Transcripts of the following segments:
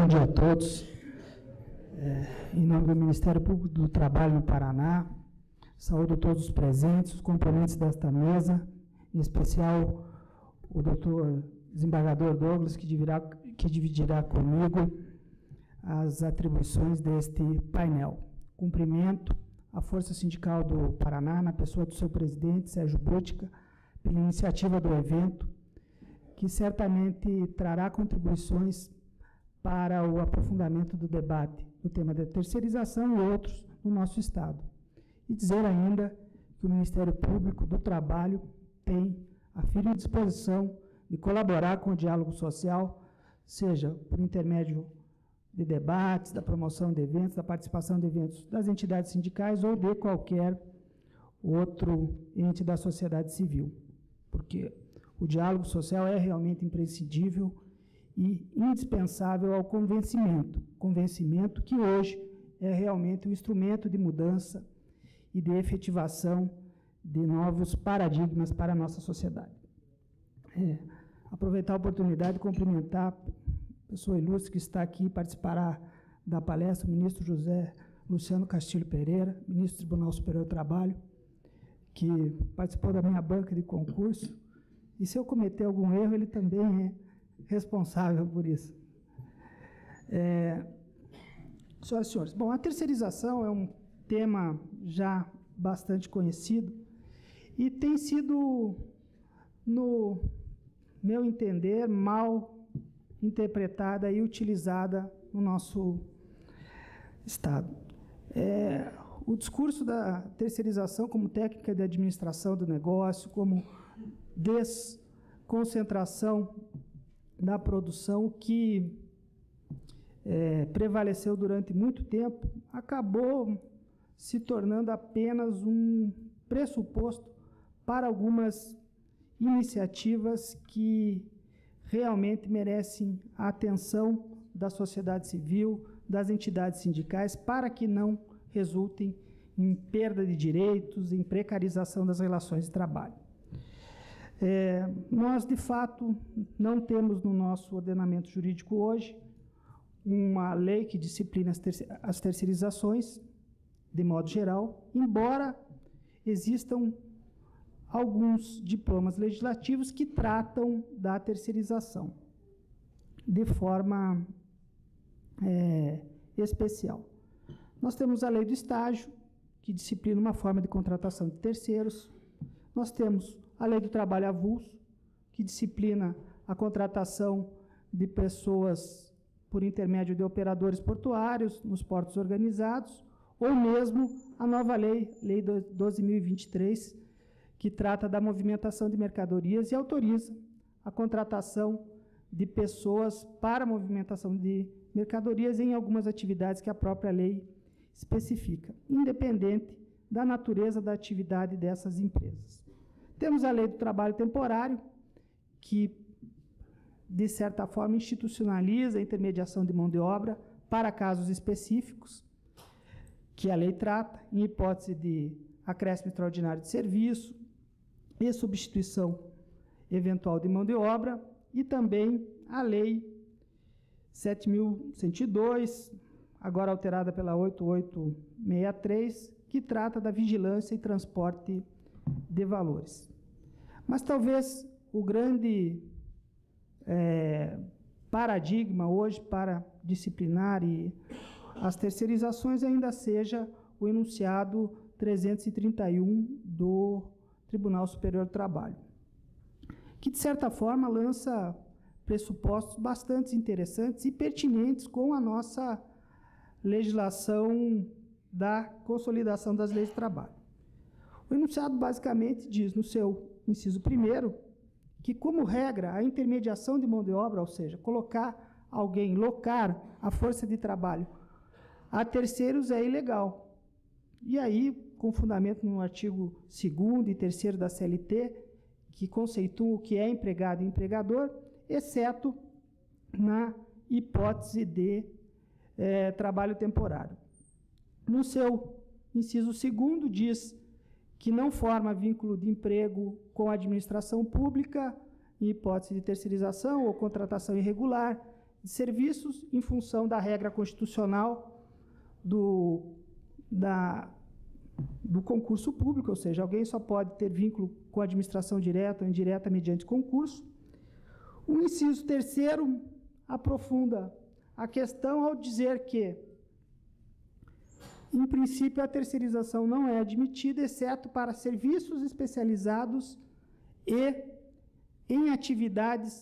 Bom dia a todos. Em nome do Ministério Público do Trabalho no Paraná, saúdo todos os presentes, os componentes desta mesa, em especial o doutor desembargador Douglas, que dividirá comigo as atribuições deste painel. Cumprimento a Força Sindical do Paraná, na pessoa do seu presidente, Sérgio Bútica, pela iniciativa do evento, que certamente trará contribuições para o aprofundamento do debate no tema da terceirização e outros no nosso Estado. E dizer ainda que o Ministério Público do Trabalho tem a firme disposição de colaborar com o diálogo social, seja por intermédio de debates, da promoção de eventos, da participação de eventos das entidades sindicais ou de qualquer outro ente da sociedade civil, porque o diálogo social é realmente imprescindível e indispensável ao convencimento que hoje é realmente um instrumento de mudança e de efetivação de novos paradigmas para a nossa sociedade. Aproveitar a oportunidade de cumprimentar a pessoa ilustre que está aqui, participará da palestra, o ministro José Luciano Castilho Pereira, ministro do Tribunal Superior do Trabalho, que participou da minha banca de concurso, e se eu cometer algum erro, ele também é responsável por isso. Senhoras e senhores, bom, a terceirização é um tema já bastante conhecido e tem sido, no meu entender, mal interpretada e utilizada no nosso Estado. O discurso da terceirização como técnica de administração do negócio, como desconcentração da produção que prevaleceu durante muito tempo, acabou se tornando apenas um pressuposto para algumas iniciativas que realmente merecem a atenção da sociedade civil, das entidades sindicais, para que não resultem em perda de direitos, em precarização das relações de trabalho. Nós, de fato, não temos no nosso ordenamento jurídico hoje uma lei que disciplina as terceirizações, de modo geral, embora existam alguns diplomas legislativos que tratam da terceirização de forma especial. Nós temos a lei do estágio, que disciplina uma forma de contratação de terceiros. Nós temos a lei do trabalho avulso, que disciplina a contratação de pessoas por intermédio de operadores portuários nos portos organizados, ou mesmo a nova lei 12.023, que trata da movimentação de mercadorias e autoriza a contratação de pessoas para a movimentação de mercadorias em algumas atividades que a própria lei especifica, independente da natureza da atividade dessas empresas. Temos a lei do trabalho temporário, que, de certa forma, institucionaliza a intermediação de mão de obra para casos específicos, que a lei trata, em hipótese de acréscimo extraordinário de serviço e substituição eventual de mão de obra, e também a lei 7.102, agora alterada pela 8863, que trata da vigilância e transporte de valores. Mas talvez o grande paradigma hoje para disciplinar as terceirizações ainda seja o enunciado 331 do Tribunal Superior do Trabalho, que, de certa forma, lança pressupostos bastante interessantes e pertinentes com a nossa legislação da consolidação das leis de trabalho. O enunciado basicamente diz, no seu inciso 1º, que, como regra, a intermediação de mão de obra, ou seja, colocar alguém, locar a força de trabalho a terceiros é ilegal. E aí, com fundamento no artigo 2º e 3º da CLT, que conceitua o que é empregado e empregador, exceto na hipótese de trabalho temporário. No seu inciso 2º, diz que não forma vínculo de emprego com a administração pública, em hipótese de terceirização ou contratação irregular, de serviços em função da regra constitucional do concurso público, ou seja, alguém só pode ter vínculo com a administração direta ou indireta mediante concurso. O inciso 3º aprofunda a questão ao dizer que, em princípio, a terceirização não é admitida, exceto para serviços especializados e em atividades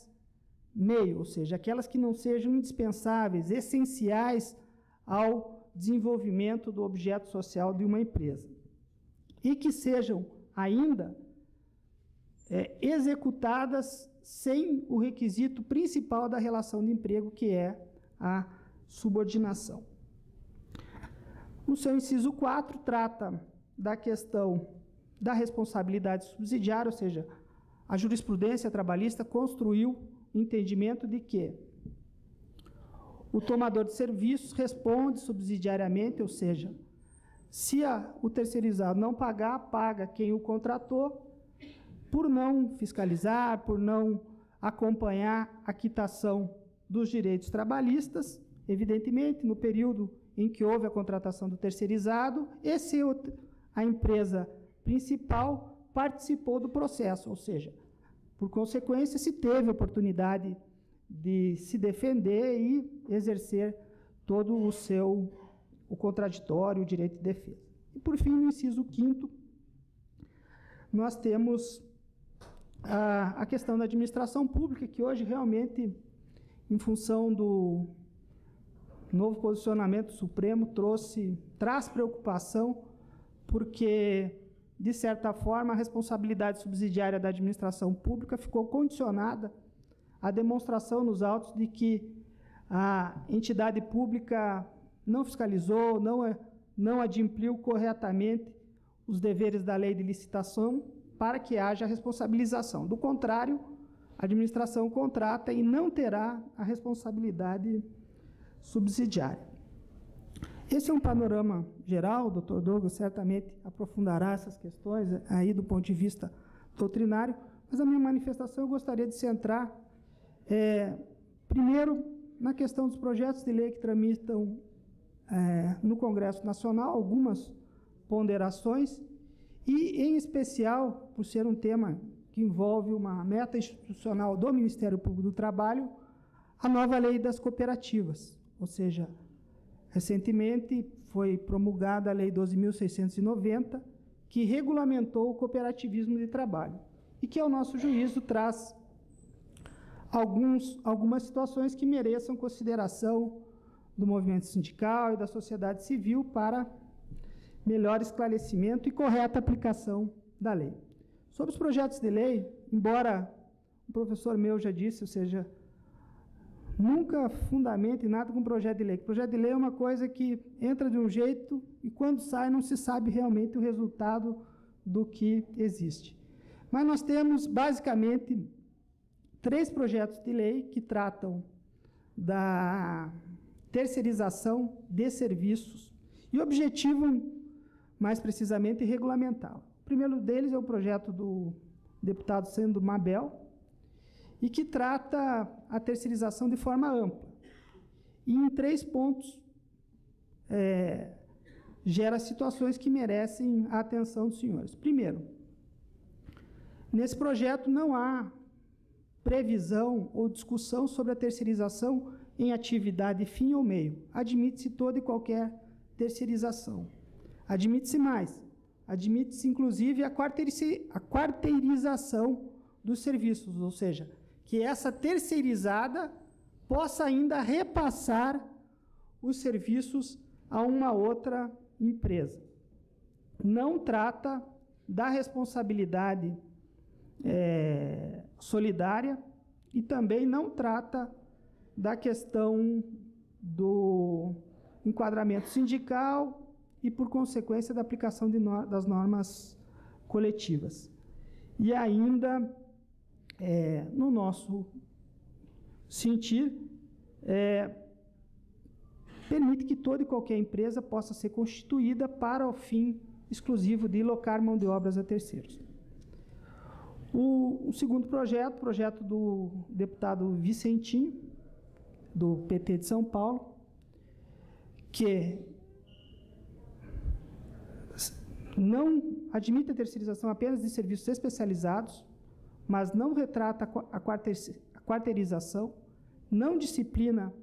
meio, ou seja, aquelas que não sejam indispensáveis, essenciais ao desenvolvimento do objeto social de uma empresa. E que sejam ainda executadas sem o requisito principal da relação de emprego, que é a subordinação. No seu inciso 4, trata da questão da responsabilidade subsidiária, ou seja, a jurisprudência trabalhista construiu o entendimento de que o tomador de serviços responde subsidiariamente, ou seja, se o terceirizado não pagar, paga quem o contratou, por não fiscalizar, por não acompanhar a quitação dos direitos trabalhistas, evidentemente, no período em que houve a contratação do terceirizado, a empresa principal participou do processo, ou seja, por consequência, se teve oportunidade de se defender e exercer todo o contraditório, o direito de defesa. E, por fim, no inciso 5º, nós temos a questão da administração pública, que hoje realmente, em função do novo posicionamento do Supremo, traz preocupação, porque, de certa forma, a responsabilidade subsidiária da administração pública ficou condicionada à demonstração nos autos de que a entidade pública não fiscalizou, não adimpliu corretamente os deveres da lei de licitação para que haja responsabilização. Do contrário, a administração contrata e não terá a responsabilidade subsidiária. Esse é um panorama geral, o doutor Douglas certamente aprofundará essas questões aí do ponto de vista doutrinário, mas a minha manifestação eu gostaria de centrar, primeiro, na questão dos projetos de lei que tramitam no Congresso Nacional, algumas ponderações, e, em especial, por ser um tema que envolve uma meta institucional do Ministério Público do Trabalho, a nova lei das cooperativas, ou seja, recentemente foi promulgada a Lei 12.690, que regulamentou o cooperativismo de trabalho e que, ao nosso juízo, traz algumas situações que mereçam consideração do movimento sindical e da sociedade civil para melhor esclarecimento e correta aplicação da lei. Sobre os projetos de lei, embora o professor meu já disse, ou seja, nunca fundamente nada com projeto de lei. Projeto de lei é uma coisa que entra de um jeito e quando sai não se sabe realmente o resultado do que existe. Mas nós temos, basicamente, 3 projetos de lei que tratam da terceirização de serviços e objetivam, mais precisamente, regulamentá-lo. O primeiro deles é o projeto do deputado Sandro Mabel, e que trata a terceirização de forma ampla. E, em 3 pontos, gera situações que merecem a atenção dos senhores. Primeiro, nesse projeto não há previsão ou discussão sobre a terceirização em atividade fim ou meio. Admite-se toda e qualquer terceirização. Admite-se mais. Admite-se, inclusive, a quarteirização dos serviços, ou seja, que essa terceirizada possa ainda repassar os serviços a uma outra empresa. Não trata da responsabilidade solidária e também não trata da questão do enquadramento sindical e, por consequência, da aplicação das normas coletivas. E ainda, no nosso sentir, permite que toda e qualquer empresa possa ser constituída para o fim exclusivo de locar mão de obras a terceiros. O segundo projeto do deputado Vicentinho, do PT de São Paulo, que não admite a terceirização apenas de serviços especializados, mas não retrata a quarteirização, não disciplina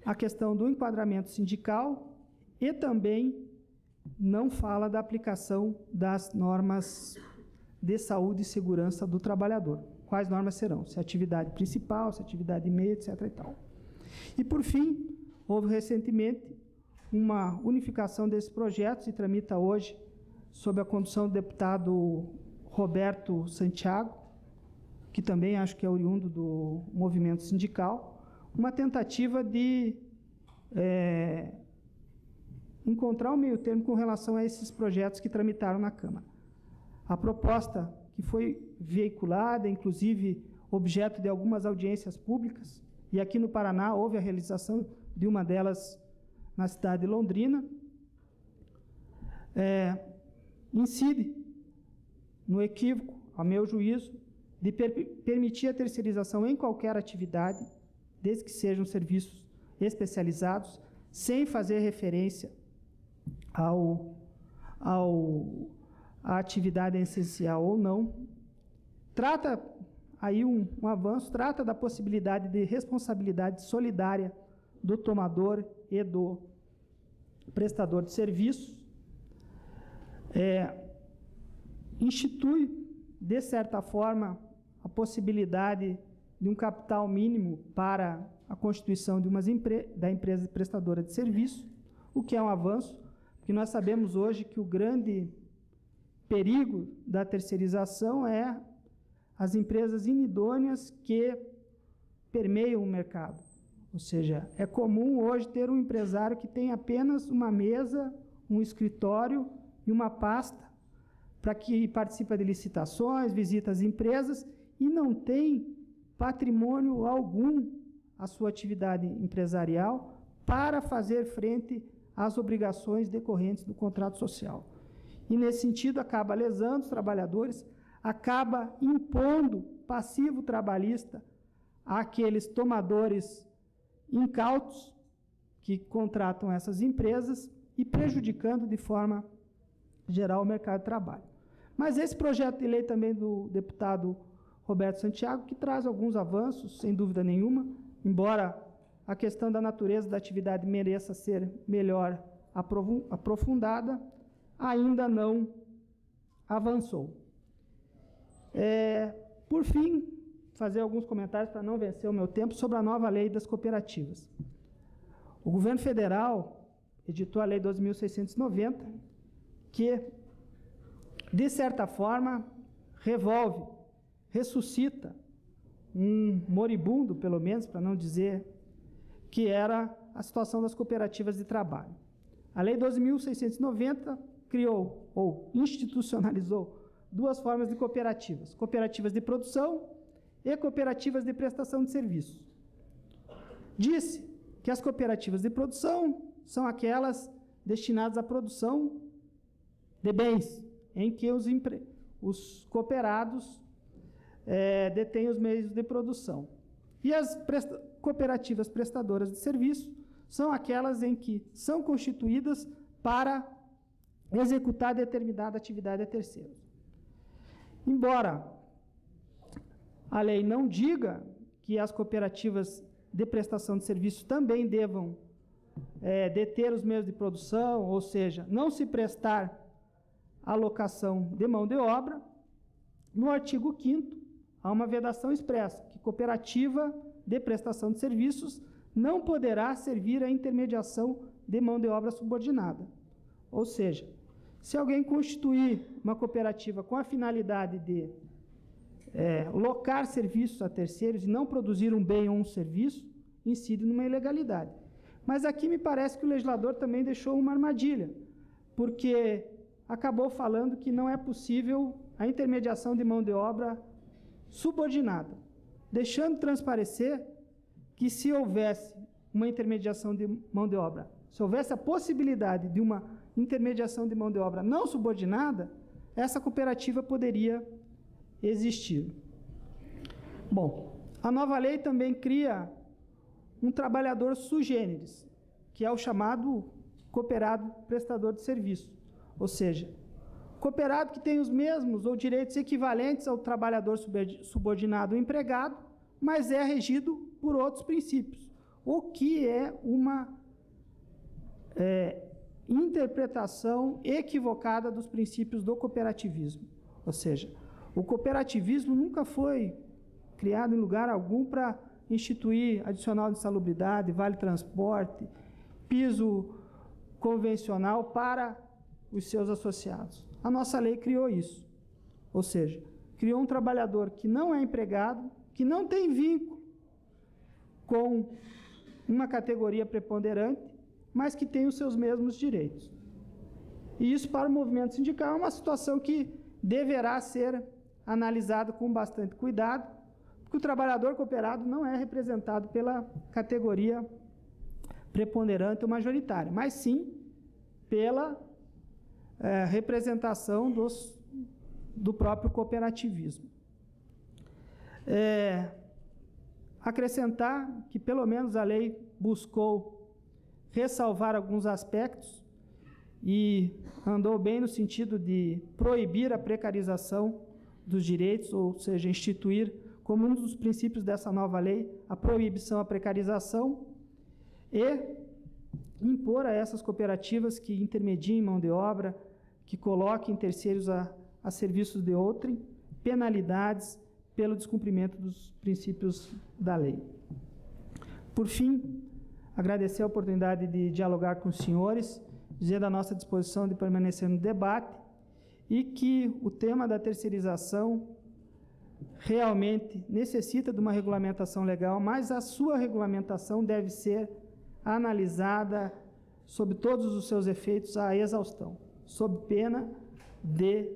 a questão do enquadramento sindical e também não fala da aplicação das normas de saúde e segurança do trabalhador. Quais normas serão? Se é atividade principal, se é atividade meia, etc. e tal. E, por fim, houve recentemente uma unificação desses projetos e tramita hoje, sob a condução do deputado Roberto Santiago, que também acho que é oriundo do movimento sindical, uma tentativa de encontrar um meio termo com relação a esses projetos que tramitaram na Câmara. A proposta que foi veiculada, inclusive objeto de algumas audiências públicas, e aqui no Paraná houve a realização de uma delas na cidade de Londrina, incide no equívoco, a meu juízo, de permitir a terceirização em qualquer atividade, desde que sejam serviços especializados, sem fazer referência à atividade essencial ou não. Trata aí um avanço, trata da possibilidade de responsabilidade solidária do tomador e do prestador de serviços, institui, de certa forma, a possibilidade de um capital mínimo para a constituição de da empresa prestadora de serviço, o que é um avanço, porque nós sabemos hoje que o grande perigo da terceirização é as empresas inidôneas que permeiam o mercado. Ou seja, é comum hoje ter um empresário que tem apenas uma mesa, um escritório e uma pasta para que participa de licitações, visita as empresas e não tem patrimônio algum à sua atividade empresarial para fazer frente às obrigações decorrentes do contrato social. E, nesse sentido, acaba lesando os trabalhadores, acaba impondo passivo trabalhista àqueles tomadores incautos que contratam essas empresas e prejudicando de forma geral o mercado de trabalho. Mas esse projeto de lei também do deputado Roberto Santiago, que traz alguns avanços, sem dúvida nenhuma, embora a questão da natureza da atividade mereça ser melhor aprofundada, ainda não avançou. Por fim, fazer alguns comentários para não vencer o meu tempo sobre a nova lei das cooperativas. O governo federal editou a lei 12.690, que, de certa forma, ressuscita um moribundo, pelo menos, para não dizer, que era a situação das cooperativas de trabalho. A lei 12.690 criou ou institucionalizou duas formas de cooperativas: cooperativas de produção e cooperativas de prestação de serviços. Disse que as cooperativas de produção são aquelas destinadas à produção de bens, em que os cooperados detêm os meios de produção. E as cooperativas prestadoras de serviço são aquelas em que são constituídas para executar determinada atividade a terceiros. Embora a lei não diga que as cooperativas de prestação de serviço também devam deter os meios de produção, ou seja, não se prestar alocação de mão de obra, no artigo 5º há uma vedação expressa, que cooperativa de prestação de serviços não poderá servir à intermediação de mão de obra subordinada. Ou seja, se alguém constituir uma cooperativa com a finalidade de locar serviços a terceiros e não produzir um bem ou um serviço, incide numa ilegalidade. Mas aqui me parece que o legislador também deixou uma armadilha, porque acabou falando que não é possível a intermediação de mão de obra subordinada, deixando transparecer que se houvesse uma intermediação de mão de obra, se houvesse a possibilidade de uma intermediação de mão de obra não subordinada, essa cooperativa poderia existir. Bom, a nova lei também cria um trabalhador sui generis, que é o chamado cooperado prestador de serviço. Ou seja, cooperado que tem os mesmos ou direitos equivalentes ao trabalhador subordinado ou empregado, mas é regido por outros princípios, o que é uma interpretação equivocada dos princípios do cooperativismo. Ou seja, o cooperativismo nunca foi criado em lugar algum para instituir adicional de insalubridade, vale transporte, piso convencional para os seus associados. A nossa lei criou isso. Ou seja, criou um trabalhador que não é empregado, que não tem vínculo com uma categoria preponderante, mas que tem os seus mesmos direitos. E isso, para o movimento sindical, é uma situação que deverá ser analisada com bastante cuidado, porque o trabalhador cooperado não é representado pela categoria preponderante ou majoritária, mas sim pela representação do próprio cooperativismo. Acrescentar que, pelo menos, a lei buscou ressalvar alguns aspectos e andou bem no sentido de proibir a precarização dos direitos, ou seja, instituir como um dos princípios dessa nova lei a proibição à precarização e impor a essas cooperativas que intermediem mão de obra, que coloquem terceiros a serviços de outrem, penalidades pelo descumprimento dos princípios da lei. Por fim, agradecer a oportunidade de dialogar com os senhores, dizer da nossa disposição de permanecer no debate e que o tema da terceirização realmente necessita de uma regulamentação legal, mas a sua regulamentação deve ser analisada sob todos os seus efeitos à exaustão, sob pena de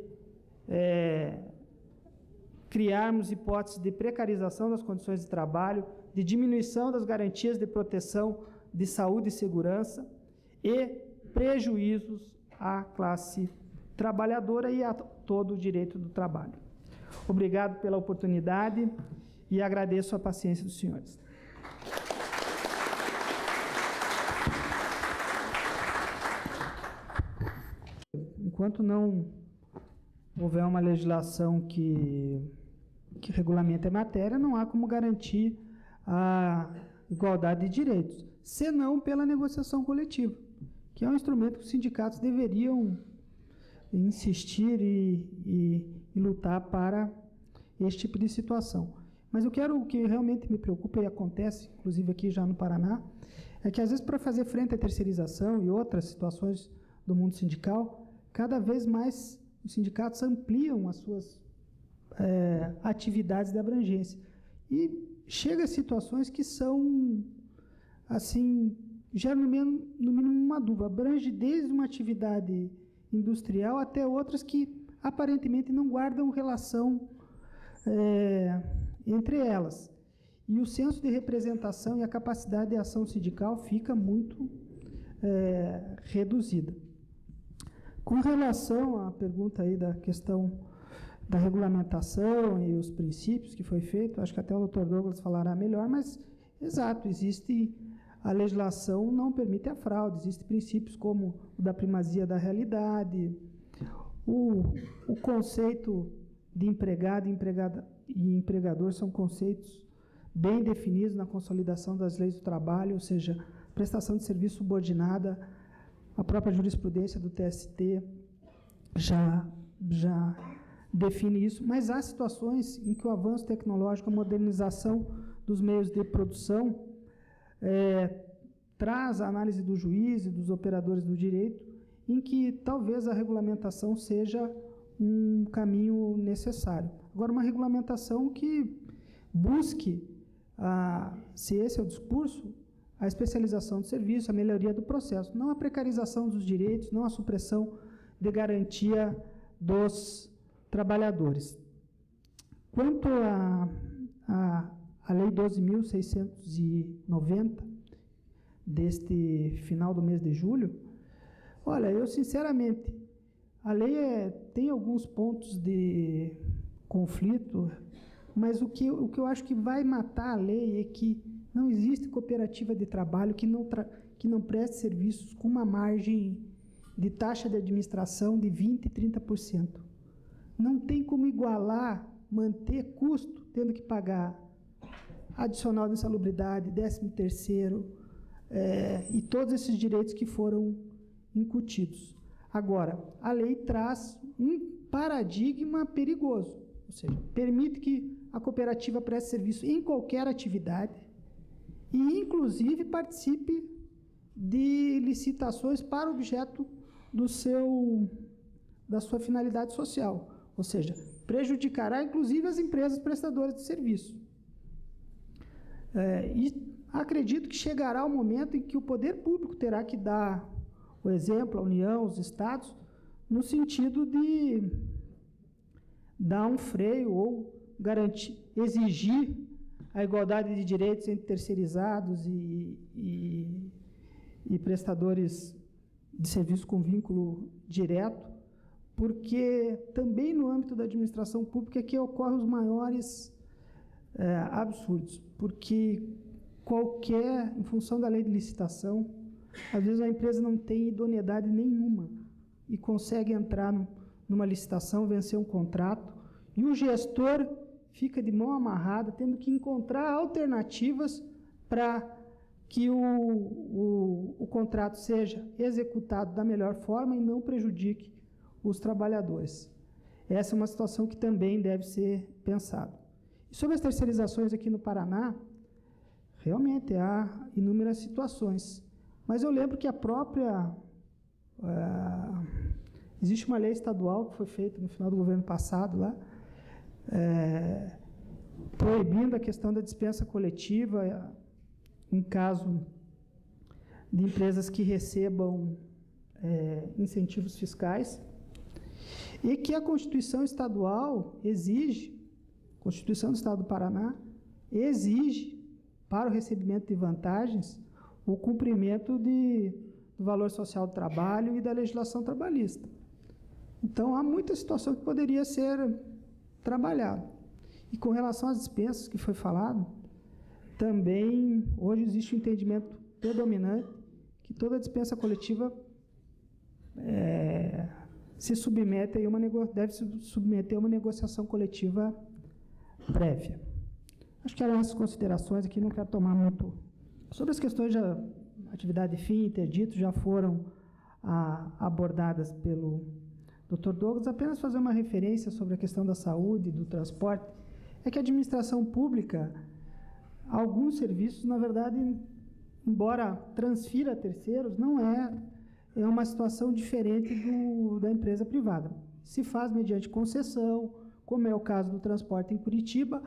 criarmos hipóteses de precarização das condições de trabalho, de diminuição das garantias de proteção de saúde e segurança e prejuízos à classe trabalhadora e a todo o direito do trabalho. Obrigado pela oportunidade e agradeço a paciência dos senhores. Enquanto não houver uma legislação que regulamente a matéria, não há como garantir a igualdade de direitos, senão pela negociação coletiva, que é um instrumento que os sindicatos deveriam insistir e lutar para este tipo de situação. Mas o que realmente me preocupa, e acontece, inclusive aqui já no Paraná, é que às vezes para fazer frente à terceirização e outras situações do mundo sindical, cada vez mais os sindicatos ampliam as suas atividades de abrangência. E chega a situações que são, assim, geram no mínimo uma dúvida. Abrange desde uma atividade industrial até outras que aparentemente não guardam relação entre elas. E o senso de representação e a capacidade de ação sindical fica muito reduzida. Com relação à pergunta aí da questão da regulamentação e os princípios que foi feito, acho que até o Dr. Douglas falará melhor, mas, exato, existe a legislação não permite a fraude, existem princípios como o da primazia da realidade, o conceito de empregado e empregador são conceitos bem definidos na consolidação das leis do trabalho, ou seja, prestação de serviço subordinada, a própria jurisprudência do TST já define isso, mas há situações em que o avanço tecnológico, a modernização dos meios de produção traz a análise do juiz e dos operadores do direito, em que talvez a regulamentação seja um caminho necessário. Agora, uma regulamentação que busque, se esse é o discurso, a especialização do serviço, a melhoria do processo, não a precarização dos direitos, não a supressão de garantia dos trabalhadores. Quanto à Lei 12.690, deste final do mês de julho, olha, eu sinceramente, a lei tem alguns pontos de conflito, mas o que eu acho que vai matar a lei é que Não existe cooperativa de trabalho que não preste serviços com uma margem de taxa de administração de 20% e 30%. Não tem como igualar, manter custo, tendo que pagar adicional de insalubridade, 13º, e todos esses direitos que foram incutidos. Agora, a lei traz um paradigma perigoso, ou seja, permite que a cooperativa preste serviço em qualquer atividade e, inclusive, participe de licitações para objeto da sua finalidade social, ou seja, prejudicará, inclusive, as empresas prestadoras de serviço. E acredito que chegará o momento em que o poder público terá que dar o exemplo, a União, os estados, no sentido de dar um freio ou exigir a igualdade de direitos entre terceirizados e prestadores de serviço com vínculo direto, porque também no âmbito da administração pública é que ocorrem os maiores absurdos, porque em função da lei de licitação, às vezes a empresa não tem idoneidade nenhuma e consegue entrar numa licitação, vencer um contrato, e o gestor fica de mão amarrada, tendo que encontrar alternativas para que o contrato seja executado da melhor forma e não prejudique os trabalhadores. Essa é uma situação que também deve ser pensada. E sobre as terceirizações aqui no Paraná, realmente há inúmeras situações. Mas eu lembro que existe uma lei estadual que foi feita no final do governo passado, lá, proibindo a questão da dispensa coletiva em caso de empresas que recebam incentivos fiscais, e que a Constituição Estadual exige, a Constituição do Estado do Paraná, exige para o recebimento de vantagens o cumprimento do valor social do trabalho e da legislação trabalhista. Então, há muita situação que poderia ser trabalhada. E com relação às dispensas que foi falado, também hoje existe um entendimento predominante que toda dispensa coletiva deve se submeter a uma negociação coletiva prévia. Acho que eram essas considerações aqui, não quero tomar muito. Sobre as questões de atividade fim, interdito, já foram abordadas pelo Dr. Douglas, apenas fazer uma referência sobre a questão da saúde, do transporte, é que a administração pública, alguns serviços, na verdade, embora transfira a terceiros, não é uma situação diferente da empresa privada. Se faz mediante concessão, como é o caso do transporte em Curitiba,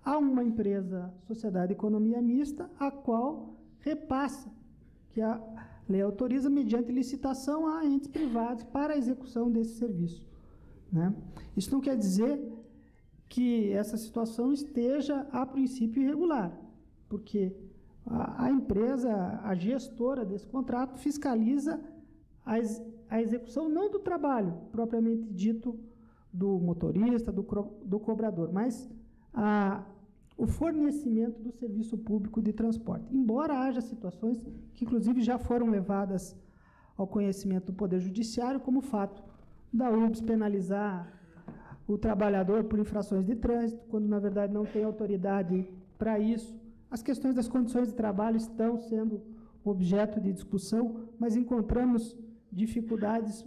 há uma empresa, Sociedade de Economia Mista, a qual repassa, que a lei autoriza, mediante licitação, a entes privados para a execução desse serviço, né? Isso não quer dizer que essa situação esteja, a princípio, irregular, porque a empresa, a gestora desse contrato, fiscaliza a execução não do trabalho, propriamente dito, do motorista, do cobrador, mas o fornecimento do serviço público de transporte. Embora haja situações que, inclusive, já foram levadas ao conhecimento do Poder Judiciário, como o fato da UBS penalizar o trabalhador por infrações de trânsito, quando, na verdade, não tem autoridade para isso. As questões das condições de trabalho estão sendo objeto de discussão, mas encontramos dificuldades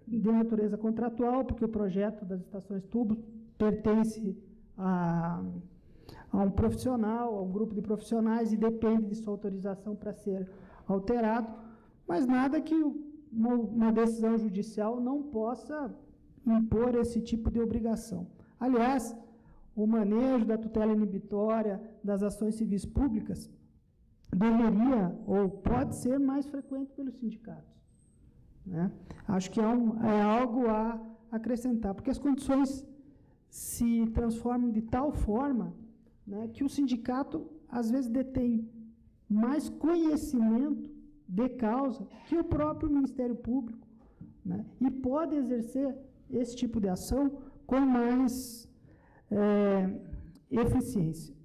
de natureza contratual, porque o projeto das estações tubo pertence a um profissional, a um grupo de profissionais, e depende de sua autorização para ser alterado, mas nada que uma decisão judicial não possa impor esse tipo de obrigação. Aliás, o manejo da tutela inibitória das ações civis públicas deveria ou pode ser mais frequente pelos sindicatos, né? Acho que é algo a acrescentar, porque as condições se transformam de tal forma, né, que o sindicato, às vezes, detém mais conhecimento de causa que o próprio Ministério Público, né, e pode exercer esse tipo de ação com mais eficiência.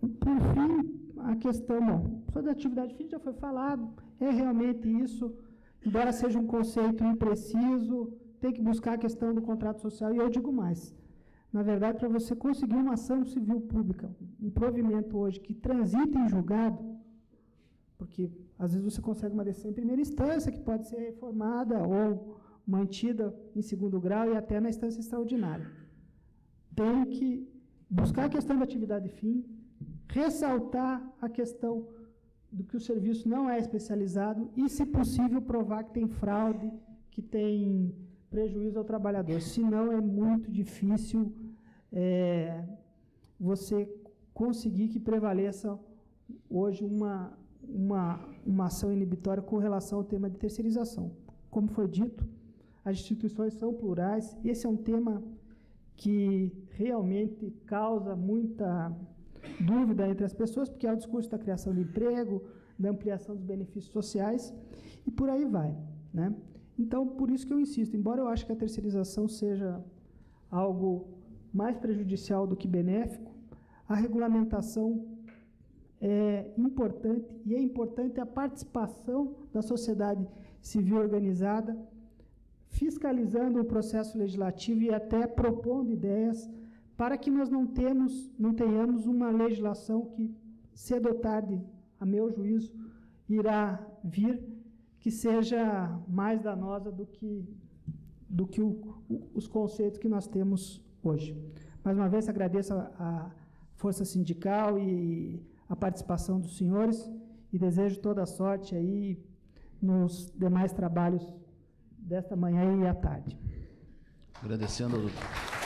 por fim, a questão, bom, sobre a atividade fim já foi falado, é realmente isso, embora seja um conceito impreciso, tem que buscar a questão do contrato social, e eu digo mais, na verdade, para você conseguir uma ação civil pública, um provimento hoje que transita em julgado, porque às vezes você consegue uma decisão em primeira instância, que pode ser reformada ou mantida em segundo grau e até na instância extraordinária. Tem que buscar a questão da atividade fim, ressaltar a questão do que o serviço não é especializado e, se possível, provar que tem fraude, que tem prejuízo ao trabalhador. Senão, é muito difícil você conseguir que prevaleça hoje uma ação inibitória com relação ao tema de terceirização. Como foi dito, as instituições são plurais. Esse é um tema que realmente causa muita dúvida entre as pessoas, porque é o discurso da criação de emprego, da ampliação dos benefícios sociais, e por aí vai, né? Então, por isso que eu insisto, embora eu ache que a terceirização seja algo mais prejudicial do que benéfico, a regulamentação é importante, e é importante a participação da sociedade civil organizada, fiscalizando o processo legislativo e até propondo ideias para que nós não tenhamos uma legislação que, cedo ou tarde, a meu juízo, irá vir, que seja mais danosa do que os conceitos que nós temos hoje. Mais uma vez, agradeço a força sindical e a participação dos senhores e desejo toda a sorte aí nos demais trabalhos desta manhã e à tarde. Agradecendo, doutor.